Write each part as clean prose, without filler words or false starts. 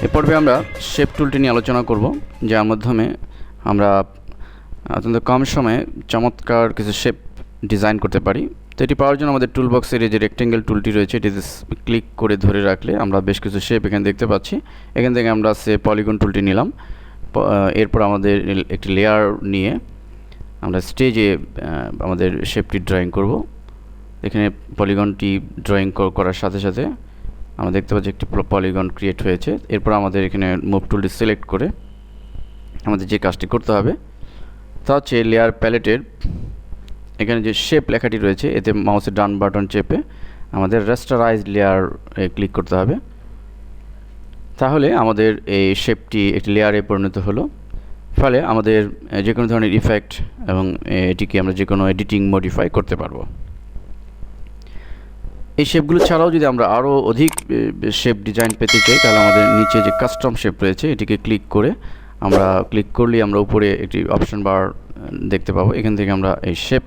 এ পর্বে আমরা শেপ টুলটি নিয়ে আলোচনা করব, যার মাধ্যমে আমরা অত্যন্ত কম সময়ে চমৎকার কিছু শেপ ডিজাইন করতে পারি। তো এটি পাওয়ার জন্য আমাদের টুল বক্সের এই যে রেক্টেঙ্গেল টুলটি রয়েছে, এটিতে ক্লিক করে ধরে রাখলে আমরা বেশ কিছু শেপ এখানে দেখতে পাচ্ছি। এখান থেকে আমরা পলিগন টুলটি নিলাম। এরপর আমাদের একটি লেয়ার নিয়ে আমরা স্টেজে আমাদের শেপটি ড্রয়িং করব। এখানে পলিগনটি ড্রয়িং করার সাথে সাথে আমরা দেখতে পাচ্ছি একটি পলিগন ক্রিয়েট হয়েছে। এরপর আমাদের এখানে মুভ টুলটি সিলেক্ট করে আমাদের যে কাজটি করতে হবে তা হচ্ছে লেয়ার প্যালেটের এখানে যে শেপ লেখাটি রয়েছে, এতে মাউসের ডান বাটন চেপে আমাদের রাস্টারাইজ লেয়ার ক্লিক করতে হবে। তাহলে আমাদের এই শেপটি একটি লেয়ারে পরিণত হলো। ফলে আমাদের যে কোনো ধরনের ইফেক্ট এবং এটিকে আমরা যে কোনো এডিটিং মডিফাই করতে পারবো। এই শেপগুলো ছাড়াও যদি আমরা আরও অধিক শেপ ডিজাইন পেতে চাই, তাহলে আমাদের নিচে যে কাস্টম শেপ রয়েছে এটিকে ক্লিক করলেই আমরা উপরে একটি অপশন বার দেখতে পাবো। এখান থেকে আমরা এই শেপ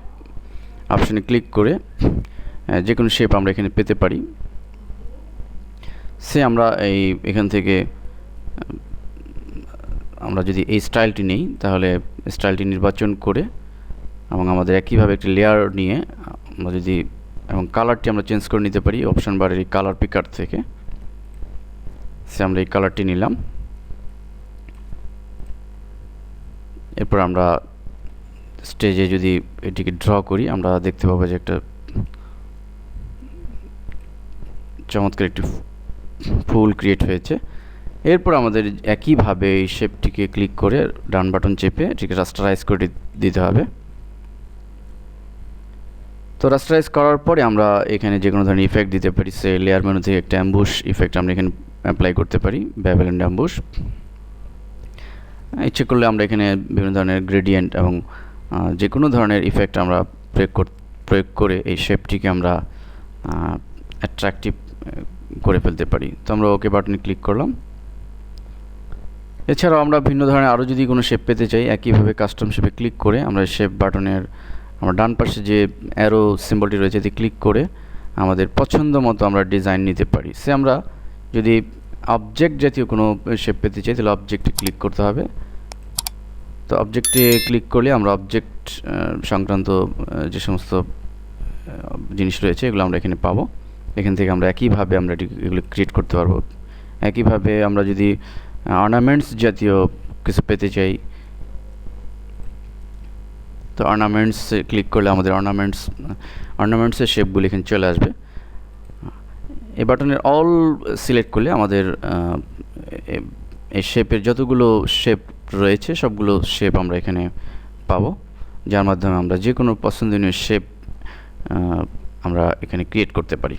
অপশনে ক্লিক করে যে কোনো শেপ আমরা এখানে পেতে পারি। আমরা এখান থেকে আমরা যদি এই স্টাইলটি নিই, তাহলে স্টাইলটি নির্বাচন করে এবং আমাদের একইভাবে একটি লেয়ার নিয়ে আমরা যদি এবং কালারটি আমরা চেঞ্জ করে নিতে পারি অপশন বারের এই কালার পিকার থেকে। আমরা এই কালারটি নিলাম। এরপর আমরা স্টেজে যদি এটিকে ড্র করি, আমরা দেখতে পাবো যে একটা চমৎকার একটি ফুল ক্রিয়েট হয়েছে। এরপর আমাদের একইভাবে এই শেপটিকে ক্লিক করে ডান বাটন চেপে এটিকে রাস্টারাইজ করে দিতে হবে। তো রাস্টারাইজ করার পরে আমরা এখানে যে কোনো ধরনের ইফেক্ট দিতে পারি। লেয়ার মেনু থেকে একটা অ্যাম্বুশ ইফেক্ট আমরা এখানে অ্যাপ্লাই করতে পারি, ব্যাবেলেন্ড অ্যাম্বুশ। ইচ্ছে করলে আমরা এখানে বিভিন্ন ধরনের গ্রেডিয়েন্ট এবং যে কোনো ধরনের ইফেক্ট আমরা প্রয়োগ করে এই শেপটিকে আমরা অ্যাট্রাকটিভ করে ফেলতে পারি। তো আমরা ওকে বাটনে ক্লিক করলাম। এছাড়াও আমরা ভিন্ন ধরনের আরও যদি কোনো শেপ পেতে চাই, একইভাবে কাস্টম শেপে ক্লিক করে আমরা শেপ বাটনের আমরা ডান পাশে যে অ্যারো সিম্বলটি রয়েছে এতে ক্লিক করে আমাদের পছন্দ মতো আমরা ডিজাইন নিতে পারি। আমরা যদি অবজেক্ট জাতীয় কোনো শেপ পেতে চাই, তাহলে অবজেক্টে ক্লিক করতে হবে। তো অবজেক্টে ক্লিক করলে আমরা অবজেক্ট সংক্রান্ত যে সমস্ত জিনিস রয়েছে এগুলো আমরা এখানে পাবো। এখান থেকে আমরা একইভাবে আমরা এগুলো ক্রিয়েট করতে পারবো। একইভাবে আমরা যদি অর্নামেন্টস জাতীয় কিছু পেতে চাই, তো অর্নামেন্টসে ক্লিক করলে আমাদের অর্নামেন্টসের শেপগুলো এখানে চলে আসবে। এই বাটনের অল সিলেক্ট করলে আমাদের এই শেপের যতগুলো শেপ রয়েছে সবগুলো শেপ আমরা এখানে পাবো, যার মাধ্যমে আমরা যে কোনো পছন্দনীয় শেপ আমরা এখানে ক্রিয়েট করতে পারি।